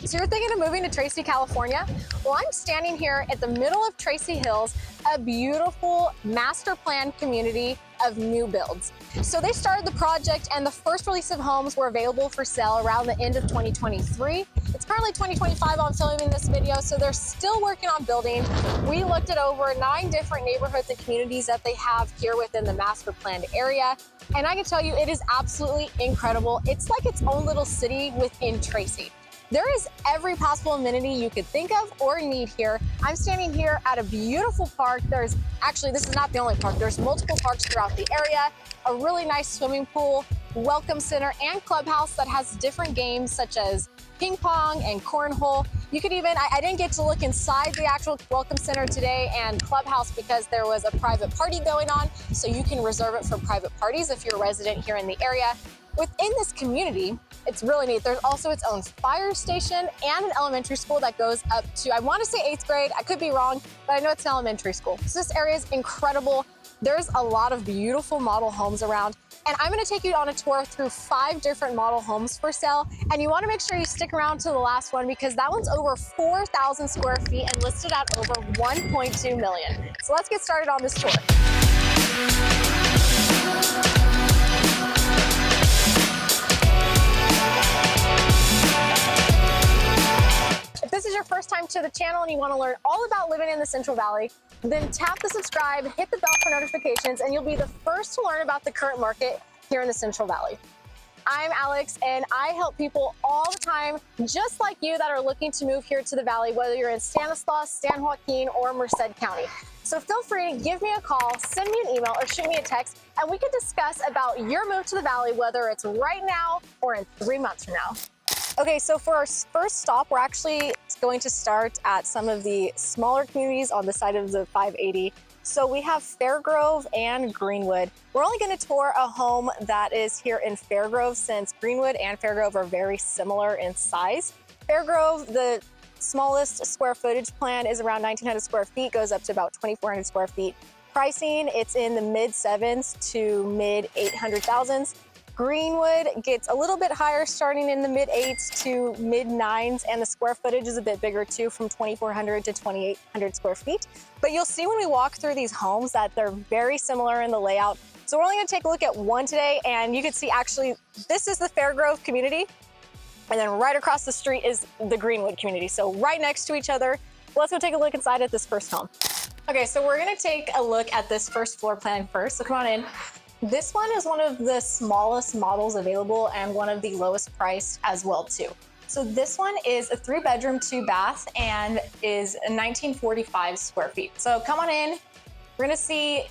So you're thinking of moving to Tracy, California? Well, I'm standing here at the middle of Tracy Hills, a beautiful master plan community of new builds. So they started the project and the first release of homes were available for sale around the end of 2023. It's currently 2025 on filming this video, so they're still working on building. We looked at over 9 different neighborhoods and communities that they have here within the master planned area. And I can tell you, it is absolutely incredible. It's like its own little city within Tracy. There is every possible amenity you could think of or need here. I'm standing here at a beautiful park. There's actually, this is not the only park. There's multiple parks throughout the area, a really nice swimming pool, welcome center, and clubhouse that has different games such as ping pong and cornhole. You could even, I didn't get to look inside the actual welcome center today and clubhouse because there was a private party going on, so you can reserve it for private parties if you're a resident here in the area. Within this community, it's really neat. There's also its own fire station and an elementary school that goes up to, I want to say 8th grade. I could be wrong, but I know it's an elementary school. So this area is incredible. There's a lot of beautiful model homes around. And I'm going to take you on a tour through 5 different model homes for sale. And you want to make sure you stick around to the last one because that one's over 4,000 square feet and listed at over 1.2 million. So let's get started on this tour. If this is your first time to the channel and you want to learn all about living in the Central Valley, then tap the subscribe, hit the bell for notifications, and you'll be the first to learn about the current market here in the Central Valley. I'm Alex, and I help people all the time, just like you, that are looking to move here to the Valley, whether you're in Stanislaus, San Joaquin, or Merced County. So feel free to give me a call, send me an email, or shoot me a text, and we can discuss about your move to the Valley, whether it's right now or in 3 months from now. Okay, so for our first stop, we're actually going to start at some of the smaller communities on the side of the 580. So we have Fairgrove and Greenwood. We're only going to tour a home that is here in Fairgrove since Greenwood and Fairgrove are very similar in size. Fairgrove, the smallest square footage plan is around 1,900 square feet, goes up to about 2,400 square feet. Pricing, it's in the mid 7s to mid 800,000s. Greenwood gets a little bit higher, starting in the mid 8s to mid 9s, and the square footage is a bit bigger too, from 2,400 to 2,800 square feet. But you'll see when we walk through these homes that they're very similar in the layout. So we're only gonna take a look at one today, and you can see actually, this is the Fairgrove community, and then right across the street is the Greenwood community. So right next to each other. Let's go take a look inside at this first home. Okay, so we're gonna take a look at this first floor plan first, so come on in. This one is one of the smallest models available and one of the lowest priced as well too. So this one is a 3-bedroom, 2-bath and is 1,945 square feet. So come on in, we're gonna see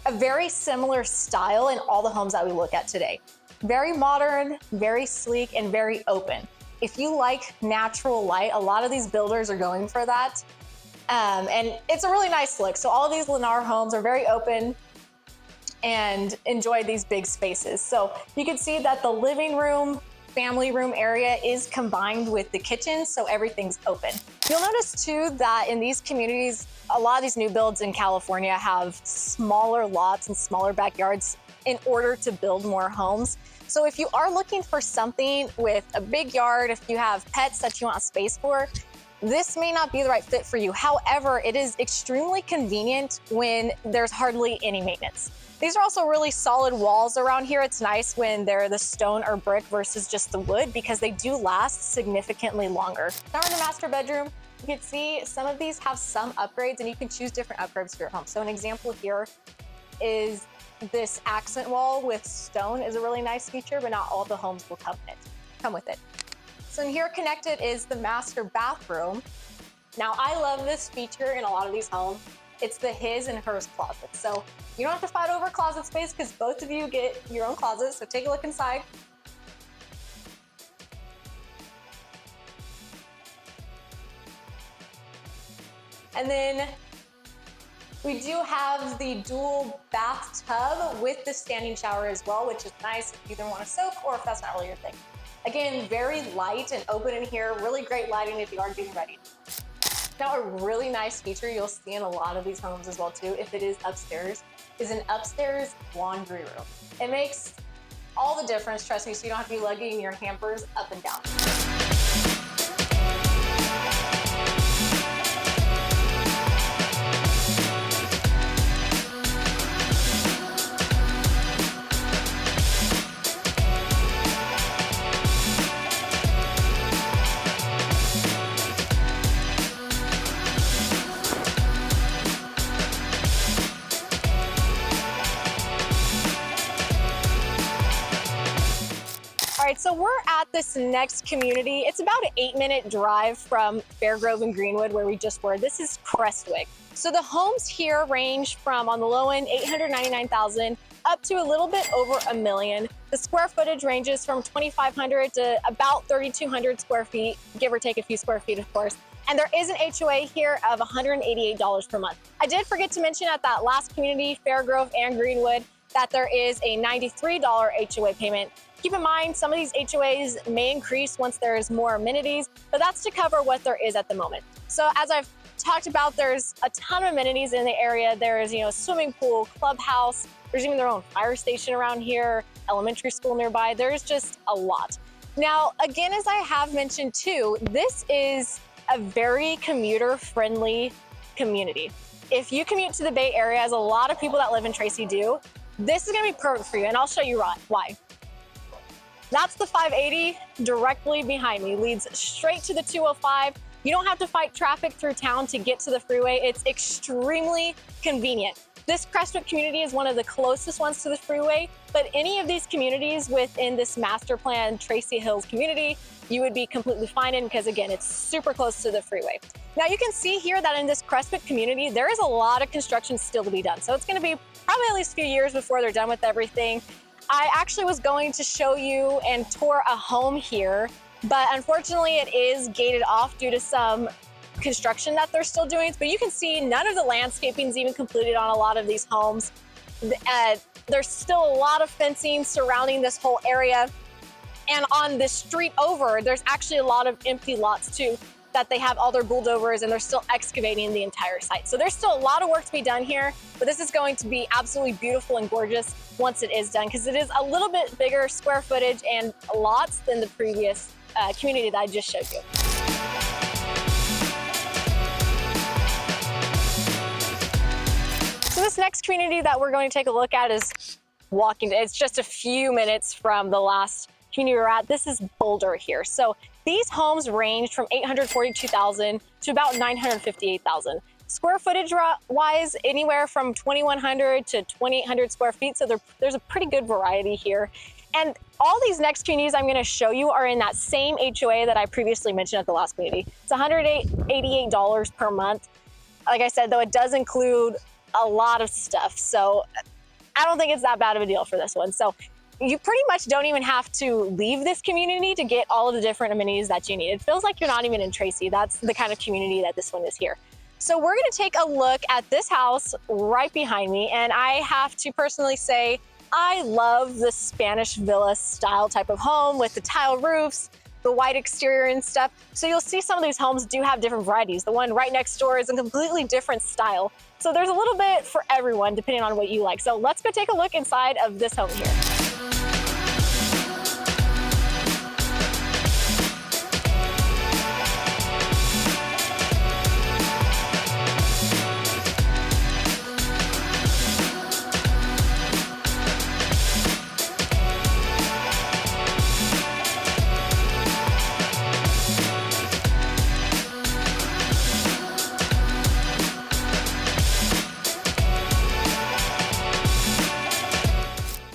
a very similar style in all the homes that we look at today. Very modern, very sleek, and very open. If you like natural light, a lot of these builders are going for that. And it's a really nice look. So all of these Lennar homes are very open and enjoy these big spaces. So you can see that the living room, family room area is combined with the kitchen, so everything's open. You'll notice too that in these communities, a lot of these new builds in California have smaller lots and smaller backyards in order to build more homes. So if you are looking for something with a big yard, if you have pets that you want space for, this may not be the right fit for you. However, it is extremely convenient when there's hardly any maintenance. These are also really solid walls around here. It's nice when they're the stone or brick versus just the wood because they do last significantly longer. Now we're in the master bedroom. You can see some of these have some upgrades and you can choose different upgrades for your home. So an example here is this accent wall with stone is a really nice feature, but not all the homes will come with it. So in here connected is the master bathroom. Now I love this feature in a lot of these homes. It's the his and hers closet. So you don't have to fight over closet space because both of you get your own closet. So take a look inside. And then we do have the dual bathtub with the standing shower as well, which is nice if you either want to soak or if that's not really your thing. Again, very light and open in here. Really great lighting if you are getting ready. Now, a really nice feature you'll see in a lot of these homes as well too, if it is upstairs, is an upstairs laundry room. It makes all the difference, trust me, so you don't have to be lugging your hampers up and down. So we're at this next community. It's about an 8-minute drive from Fairgrove and Greenwood, where we just were. This is Crestwick. So the homes here range from, on the low end, $899,000 up to a little bit over $1 million. The square footage ranges from 2,500 to about 3,200 square feet, give or take a few square feet, of course. And there is an HOA here of $188 per month. I did forget to mention at that last community, Fairgrove and Greenwood, that there is a $93 HOA payment. Keep in mind, some of these HOAs may increase once there's more amenities, but that's to cover what there is at the moment. So as I've talked about, there's a ton of amenities in the area. There's, swimming pool, clubhouse, there's even their own fire station around here, elementary school nearby. There's just a lot. Now, again, as I have mentioned too, this is a very commuter-friendly community. If you commute to the Bay Area, as a lot of people that live in Tracy do, this is gonna be perfect for you, and I'll show you why. That's the 580 directly behind me, leads straight to the 205. You don't have to fight traffic through town to get to the freeway. It's extremely convenient. This Crestwick community is one of the closest ones to the freeway, but any of these communities within this master plan Tracy Hills community, you would be completely fine in, because again, it's super close to the freeway. Now you can see here that in this Crestwick community, there is a lot of construction still to be done. So it's gonna be probably at least a few years before they're done with everything. I actually was going to show you and tour a home here, but unfortunately it is gated off due to some construction that they're still doing. But you can see none of the landscaping is even completed on a lot of these homes. There's still a lot of fencing surrounding this whole area. And on the street over, there's actually a lot of empty lots too, that they have all their bulldozers and they're still excavating the entire site. So there's still a lot of work to be done here, but this is going to be absolutely beautiful and gorgeous once it is done, because it is a little bit bigger square footage and lots than the previous community that I just showed you. So this next community that we're going to take a look at is walking. It's just a few minutes from the last community we were at. This is Boulder here. So these homes range from $842,000 to about $958,000. Square footage wise, anywhere from 2,100 to 2,800 square feet. So there's a pretty good variety here. And all these next communities I'm going to show you are in that same HOA that I previously mentioned at the last community. It's $188 per month. Like I said, though, it does include a lot of stuff. So I don't think it's that bad of a deal for this one. So you pretty much don't even have to leave this community to get all of the different amenities that you need. It feels like you're not even in Tracy. That's the kind of community that this one is here. So we're going to take a look at this house right behind me. And I have to personally say, I love the Spanish villa style type of home with the tile roofs, the white exterior and stuff. So you'll see some of these homes do have different varieties. The one right next door is a completely different style. So there's a little bit for everyone depending on what you like. So let's go take a look inside of this home here.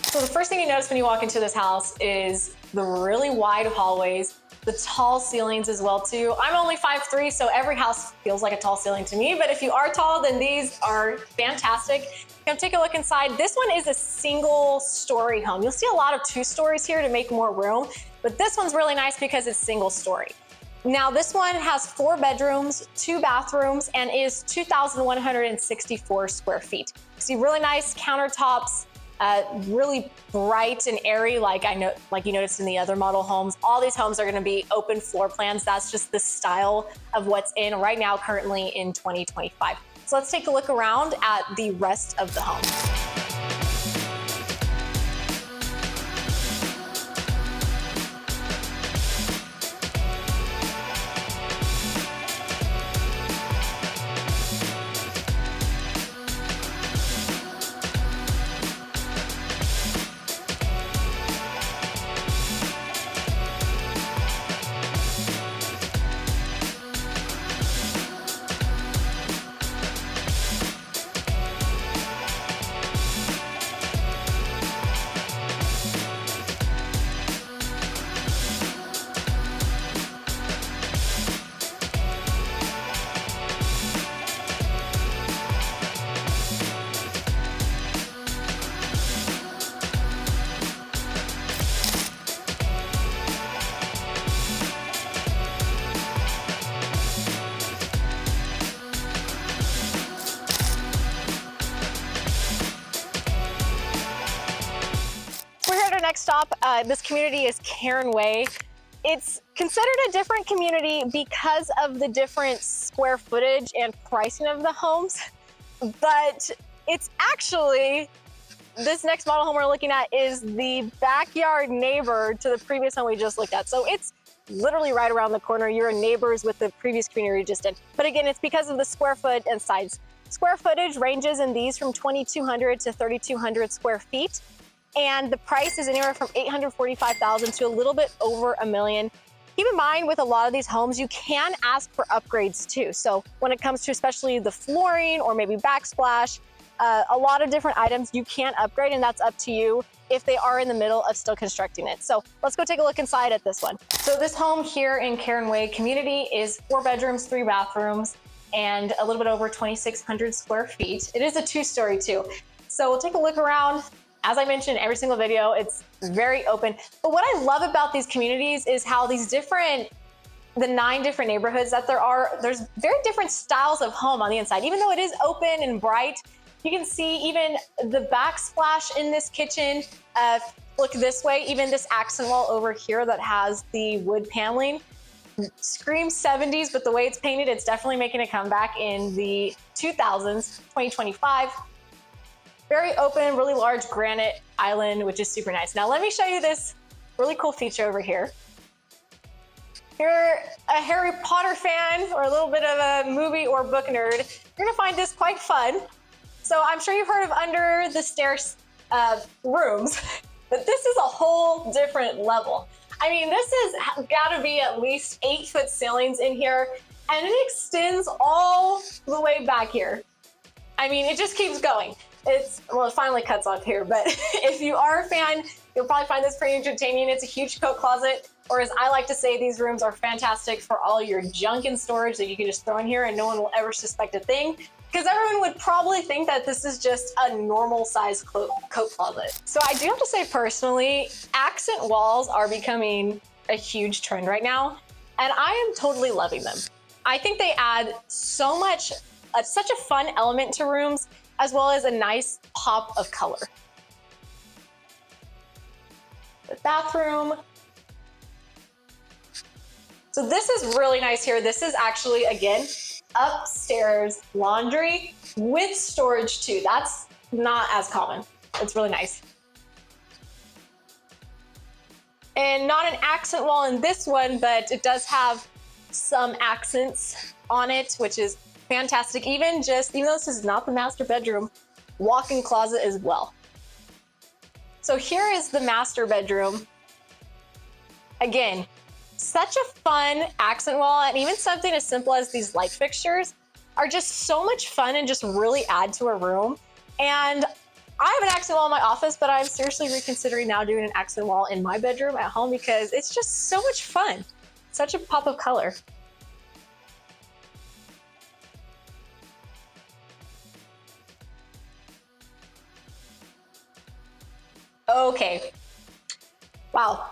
So the first thing you notice when you walk into this house is the really wide hallways, the tall ceilings as well too. I'm only 5'3", so every house feels like a tall ceiling to me, but if you are tall, then these are fantastic. Come take a look inside. This one is a single story home. You'll see a lot of 2 stories here to make more room, but this one's really nice because it's single story. Now this one has 4 bedrooms, 2 bathrooms, and is 2,164 square feet. See really nice countertops, really bright and airy, like you noticed in the other model homes. All these homes are going to be open floor plans. That's just the style of what's in right now, currently in 2025. So let's take a look around at the rest of the home. stop, this community is Cairnway. It's considered a different community because of the different square footage and pricing of the homes, but it's actually, this next model home we're looking at is the backyard neighbor to the previous home we just looked at. So it's literally right around the corner. You're neighbors with the previous community you just did. But again, it's because of the square foot and size. Square footage ranges in these from 2,200 to 3,200 square feet. And the price is anywhere from $845,000 to a little bit over $1 million. Keep in mind with a lot of these homes, you can ask for upgrades too. So when it comes to especially the flooring or maybe backsplash, a lot of different items you can upgrade, and that's up to you if they are in the middle of still constructing it. So let's go take a look inside at this one. So this home here in Cairnway community is 4 bedrooms, 3 bathrooms, and a little bit over 2,600 square feet. It is a 2-story too. So we'll take a look around. As I mentioned, every single video, it's very open. But what I love about these communities is how these the 9 different neighborhoods that there are, there's very different styles of home on the inside. Even though it is open and bright, you can see even the backsplash in this kitchen. Look this way, even this accent wall over here that has the wood paneling. Screams 70s, but the way it's painted, it's definitely making a comeback in the 2000s, 2025. Very open, really large granite island, which is super nice. Now let me show you this really cool feature over here. If you're a Harry Potter fan or a little bit of a movie or book nerd, you're gonna find this quite fun. So I'm sure you've heard of under the stairs rooms, but this is a whole different level. I mean, this has gotta be at least 8-foot ceilings in here, and it extends all the way back here. I mean, it just keeps going. Well, it finally cuts off here, but if you are a fan, you'll probably find this pretty entertaining. It's a huge coat closet, or as I like to say, these rooms are fantastic for all your junk and storage that you can just throw in here and no one will ever suspect a thing, because everyone would probably think that this is just a normal size coat closet. So I do have to say personally, accent walls are becoming a huge trend right now, and I am totally loving them. I think they add so much, such a fun element to rooms, as well as a nice pop of color. The bathroom. So this is really nice here. This is actually, again, upstairs laundry with storage too. That's not as common. It's really nice. And not an accent wall in this one, but it does have some accents on it, which is fantastic. Even though this is not the master bedroom, walk-in closet as well. So here is the master bedroom. Again, such a fun accent wall, and even something as simple as these light fixtures are just so much fun and just really add to a room. And I have an accent wall in my office, but I'm seriously reconsidering now doing an accent wall in my bedroom at home because it's just so much fun. Such a pop of color. Okay, wow.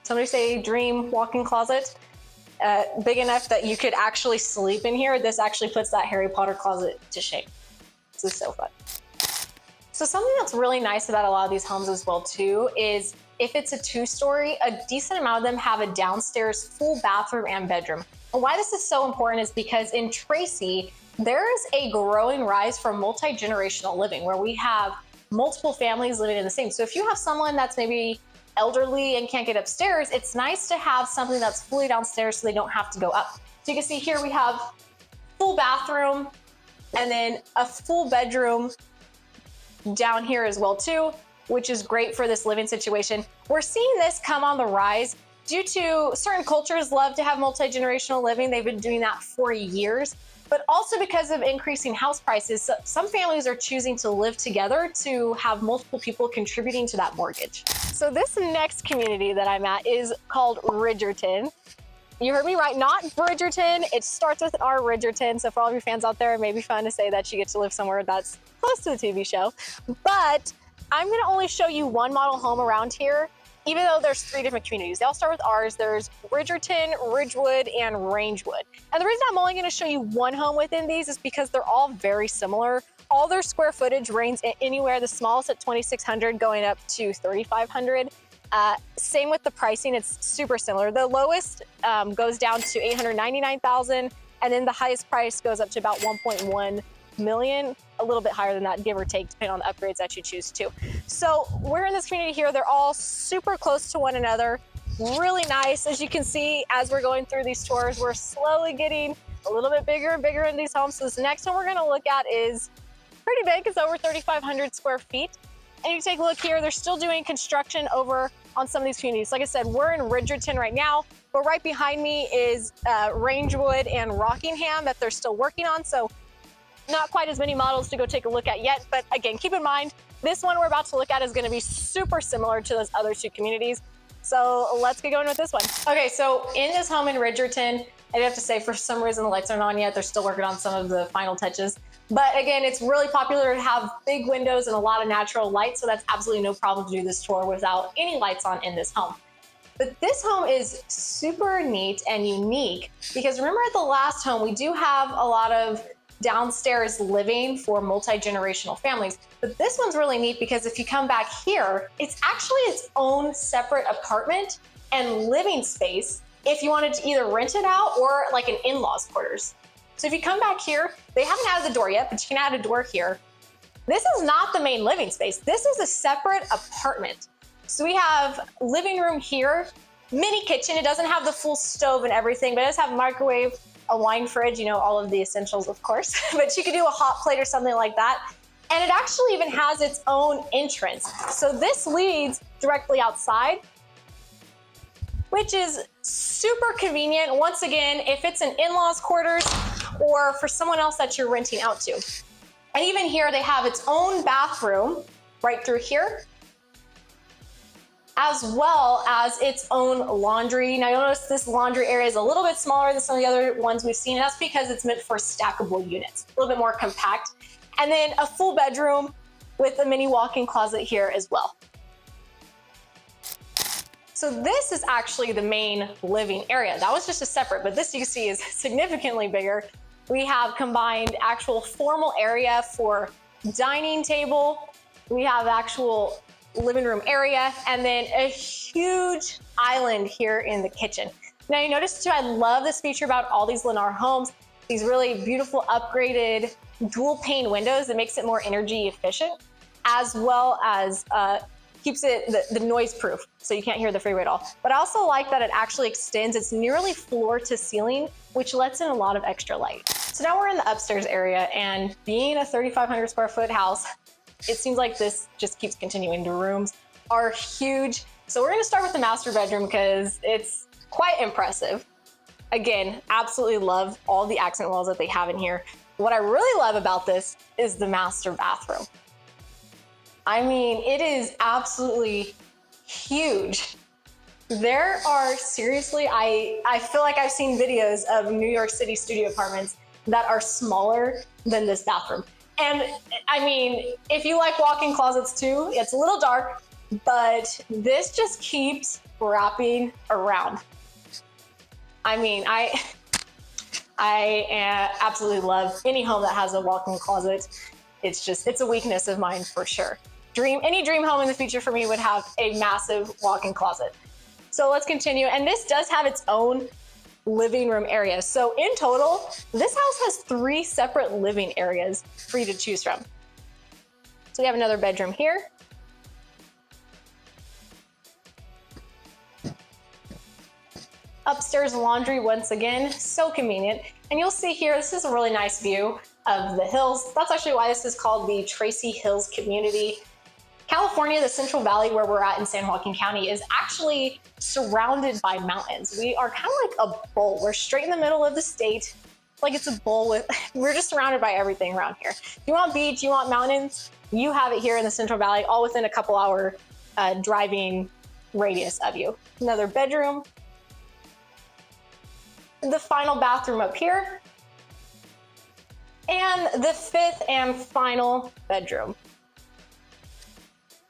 Somebody say dream walk-in closet. Big enough that you could actually sleep in here. This actually puts that Harry Potter closet to shame. This is so fun. So something that's really nice about a lot of these homes as well too is if it's a 2-story, a decent amount of them have a downstairs full bathroom and bedroom. And why this is so important is because in Tracy, there's a growing rise for multi-generational living where we have multiple families living in the same. So if you have someone that's maybe elderly and can't get upstairs, it's nice to have something that's fully downstairs so they don't have to go up. So you can see here we have full bathroom and then a full bedroom down here as well too, which is great for this living situation. We're seeing this come on the rise due to certain cultures love to have multi-generational living. They've been doing that for years. But also because of increasing house prices, some families are choosing to live together to have multiple people contributing to that mortgage. So this next community that I'm at is called Ridgerton. You heard me right, not Bridgerton. It starts with an R, Ridgerton. So for all of your fans out there, it may be fun to say that you get to live somewhere that's close to the TV show. But I'm gonna only show you one model home around here, even though there's 3 different communities. They all start with R's. There's Ridgerton, Ridgewood, and Rangewood. And the reason I'm only gonna show you one home within these is because they're all very similar. all their square footage ranges anywhere, the smallest at 2,600 going up to 3,500. Same with the pricing, it's super similar. The lowest goes down to 899,000, and then the highest price goes up to about 1.1 million, a little bit higher than that, give or take, depending on the upgrades that you choose to. So we're in this community here, they're all super close to one another, really nice. As you can see, as we're going through these tours, we're slowly getting a little bit bigger and bigger in these homes. So this next one we're gonna look at is pretty big, it's over 3,500 square feet. And you take a look here, they're still doing construction over on some of these communities. Like I said, we're in Ridgerton right now, but right behind me is Rangewood and Rockingham that they're still working on. So not quite as many models to go take a look at yet, but again, keep in mind, this one we're about to look at is gonna be super similar to those other two communities. So let's get going with this one. Okay, so in this home in Ridgerton, I have to say, for some reason, the lights aren't on yet. They're still working on some of the final touches. But again, it's really popular to have big windows and a lot of natural light, so that's absolutely no problem to do this tour without any lights on in this home. But this home is super neat and unique because remember at the last home, we do have a lot of downstairs living for multi-generational families. But this one's really neat because if you come back here, it's actually its own separate apartment and living space if you wanted to either rent it out or like an in-laws quarters. So if you come back here, they haven't added the door yet, but you can add a door here. This is not the main living space. This is a separate apartment. So we have living room here, mini kitchen. It doesn't have the full stove and everything, but it does have a microwave, a wine fridge, you know, all of the essentials, of course, but you could do a hot plate or something like that. And it actually even has its own entrance. So this leads directly outside, which is super convenient. Once again, if it's an in-laws quarters or for someone else that you're renting out to. And even here, they have its own bathroom right through here, as well as its own laundry. Now you'll notice this laundry area is a little bit smaller than some of the other ones we've seen. And that's because it's meant for stackable units, a little bit more compact. And then a full bedroom with a mini walk-in closet here as well. So this is actually the main living area. That was just a separate, but this you can see is significantly bigger. We have combined actual formal area for dining table. We have actual living room area, and then a huge island here in the kitchen. Now you notice too, I love this feature about all these Lennar homes, these really beautiful upgraded dual pane windows that makes it more energy efficient, as well as keeps it the noise proof, so you can't hear the freeway at all. But I also like that it actually extends, it's nearly floor to ceiling, which lets in a lot of extra light. So now we're in the upstairs area, and being a 3,500 square foot house, it seems like this just keeps continuing. The rooms are huge. So we're gonna start with the master bedroom because it's quite impressive. Again, absolutely love all the accent walls that they have in here. What I really love about this is the master bathroom. I mean, it is absolutely huge. There are, seriously, I feel like I've seen videos of New York City studio apartments that are smaller than this bathroom. And I mean, if you like walk-in closets too, it's a little dark, but this just keeps wrapping around. I mean, I absolutely love any home that has a walk-in closet. It's a weakness of mine for sure. Any dream home in the future for me would have a massive walk-in closet. So let's continue. And this does have its own living room area. So in total, this house has 3 separate living areas for you to choose from. So we have another bedroom here. Upstairs laundry, once again, so convenient. And you'll see here, this is a really nice view of the hills. That's actually why this is called the Tracy Hills Community. California, the Central Valley where we're at in San Joaquin County, is actually surrounded by mountains. We are kind of like a bowl. We're straight in the middle of the state. Like it's a bowl with, we're just surrounded by everything around here. If you want beach, you want mountains, you have it here in the Central Valley, all within a couple hour driving radius of you. Another bedroom. The final bathroom up here. And the 5th and final bedroom.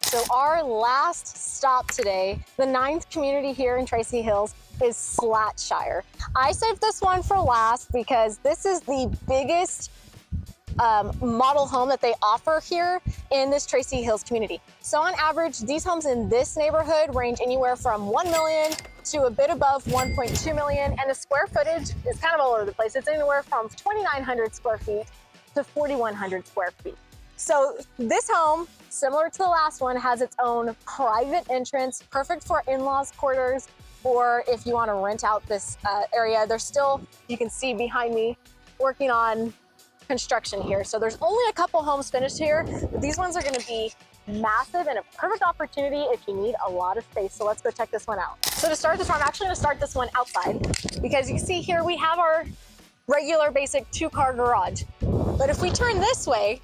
So our last stop today, the 9th community here in Tracy Hills, is Slateshire. I saved this one for last because this is the biggest model home that they offer here in this Tracy Hills community. So on average, these homes in this neighborhood range anywhere from 1 million to a bit above 1.2 million, and the square footage is kind of all over the place. It's anywhere from 2,900 square feet to 4,100 square feet. So this home, similar to the last one, has its own private entrance, perfect for in-laws quarters, or if you want to rent out this area. They're still, you can see behind me, working on construction here. So there's only a couple homes finished here, but these ones are going to be massive and a perfect opportunity if you need a lot of space. So let's go check this one out. So to start this one, I'm actually going to start this one outside, because you can see here we have our regular basic 2-car garage. But if we turn this way,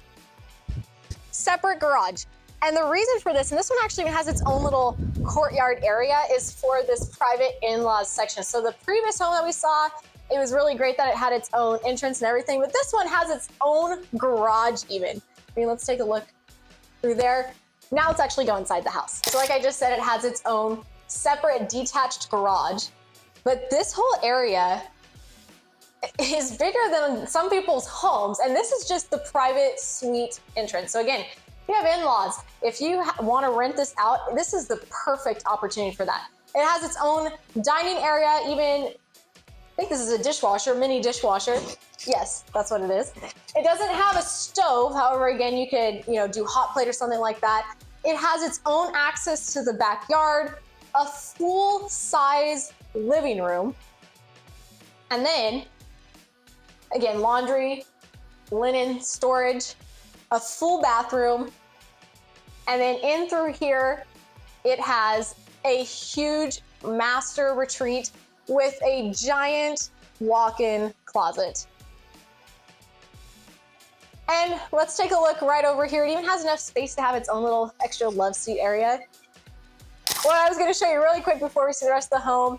separate garage. And the reason for this, and this one actually even has its own little courtyard area, is for this private in-laws section. So the previous home that we saw, it was really great that it had its own entrance and everything, but this one has its own garage even. I mean, let's take a look through there. Now let's actually go inside the house. So like I just said, it has its own separate detached garage, but this whole area is bigger than some people's homes, and this is just the private suite entrance. So again, if you have in-laws, if you want to rent this out, this is the perfect opportunity for that. It has its own dining area, even, I think this is a dishwasher, mini dishwasher. Yes, that's what it is. It doesn't have a stove. However, again, you could, do hot plate or something like that. It has its own access to the backyard, a full-size living room, and then, again, laundry, linen storage, a full bathroom, and then in through here, it has a huge master retreat with a giant walk-in closet. And let's take a look right over here. It even has enough space to have its own little extra love seat area. What I was going to show you really quick before we see the rest of the home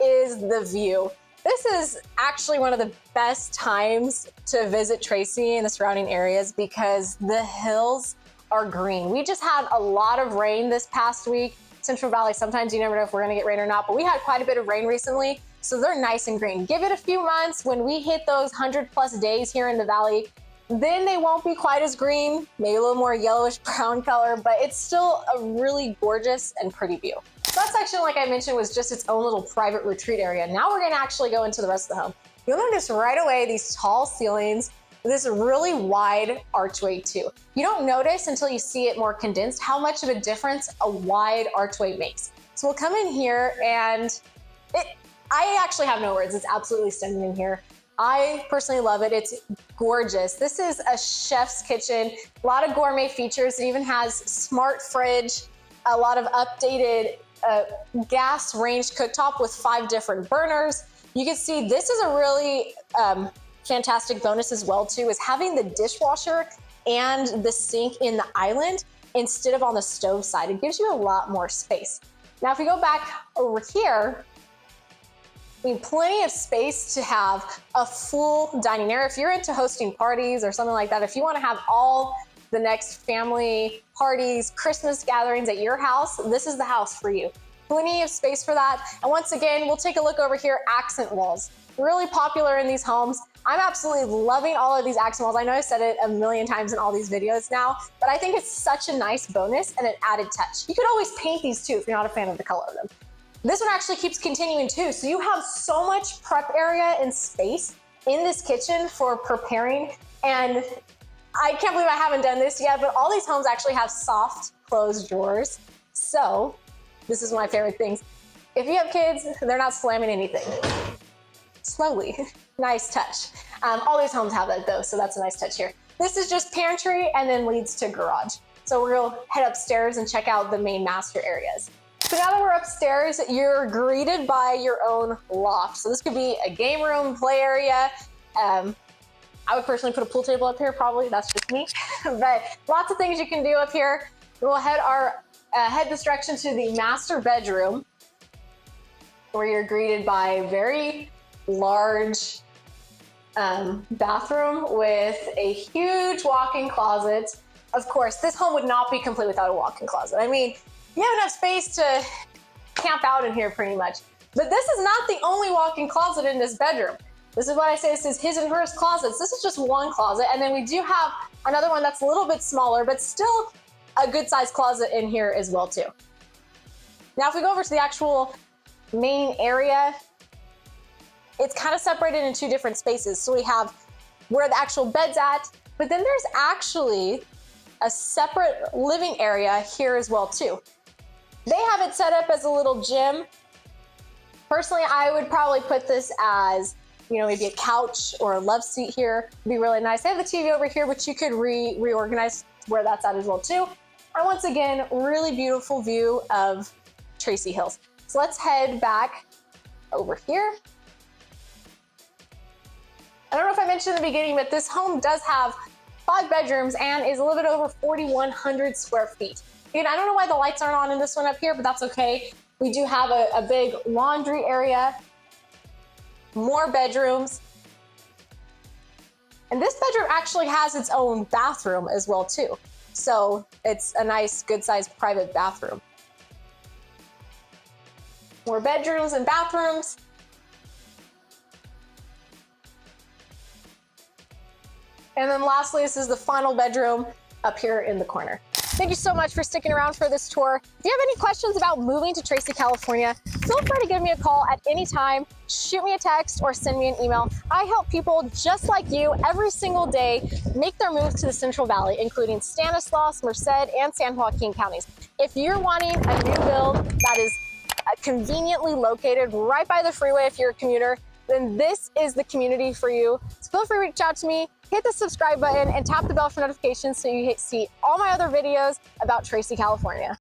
is the view. This is actually one of the best times to visit Tracy and the surrounding areas because the hills are green. We just had a lot of rain this past week. Central Valley, sometimes you never know if we're going to get rain or not, but we had quite a bit of rain recently, so they're nice and green. Give it a few months. When we hit those 100+ days here in the valley, then they won't be quite as green, maybe a little more yellowish brown color, but it's still a really gorgeous and pretty view. So that section, like I mentioned, was just its own little private retreat area. Now we're going to actually go into the rest of the home. You'll notice right away these tall ceilings, this really wide archway too. You don't notice until you see it more condensed how much of a difference a wide archway makes. So we'll come in here and I actually have no words. It's absolutely stunning in here. I personally love it. It's gorgeous. This is a chef's kitchen, a lot of gourmet features. It even has smart fridge, a lot of updated gas range cooktop with 5 different burners. You can see this is a really fantastic bonus as well too, is having the dishwasher and the sink in the island instead of on the stove side. It gives you a lot more space. Now, if we go back over here, I mean, plenty of space to have a full dining area. If you're into hosting parties or something like that, if you want to have all the next family parties, Christmas gatherings at your house, this is the house for you. Plenty of space for that. And once again, we'll take a look over here, accent walls. Really popular in these homes. I'm absolutely loving all of these accent walls. I know I've said it a million times in all these videos now, but I think it's such a nice bonus and an added touch. You could always paint these too if you're not a fan of the color of them. This one actually keeps continuing too. So you have so much prep area and space in this kitchen for preparing. And I can't believe I haven't done this yet, but all these homes actually have soft closed drawers. So this is one of my favorite things. If you have kids, they're not slamming anything. Slowly, nice touch. All these homes have that though, so that's a nice touch here. This is just pantry and then leads to garage. So we're gonna head upstairs and check out the main master areas. So now that we're upstairs, you're greeted by your own loft. So this could be a game room, play area. I would personally put a pool table up here, probably, that's just me. But lots of things you can do up here. We'll head this direction to the master bedroom, where you're greeted by a very large bathroom with a huge walk-in closet. Of course, this home would not be complete without a walk-in closet. I mean, you have enough space to camp out in here pretty much. But this is not the only walk-in closet in this bedroom. This is what I say, this is his and hers closets. This is just one closet. And then we do have another one that's a little bit smaller, but still a good sized closet in here as well too. Now, if we go over to the actual main area, it's kind of separated in two different spaces. So we have where the actual bed's at, but then there's actually a separate living area here as well too. They have it set up as a little gym. Personally, I would probably put this as, you know, maybe a couch or a love seat here. It'd be really nice. They have the TV over here, but you could reorganize where that's at as well too. And once again, really beautiful view of Tracy Hills. So let's head back over here. I don't know if I mentioned in the beginning, but this home does have 5 bedrooms and is a little bit over 4,100 square feet. And I don't know why the lights aren't on in this one up here, but that's okay. We do have a big laundry area, more bedrooms. And this bedroom actually has its own bathroom as well too. So it's a nice, good sized private bathroom. More bedrooms and bathrooms. And then lastly, this is the final bedroom up here in the corner. Thank you so much for sticking around for this tour. If you have any questions about moving to Tracy, California, feel free to give me a call at any time, shoot me a text or send me an email. I help people just like you every single day make their move to the Central Valley, including Stanislaus, Merced, and San Joaquin counties. If you're wanting a new build that is conveniently located right by the freeway if you're a commuter, then this is the community for you. So feel free to reach out to me, hit the subscribe button, and tap the bell for notifications so you see all my other videos about Tracy, California.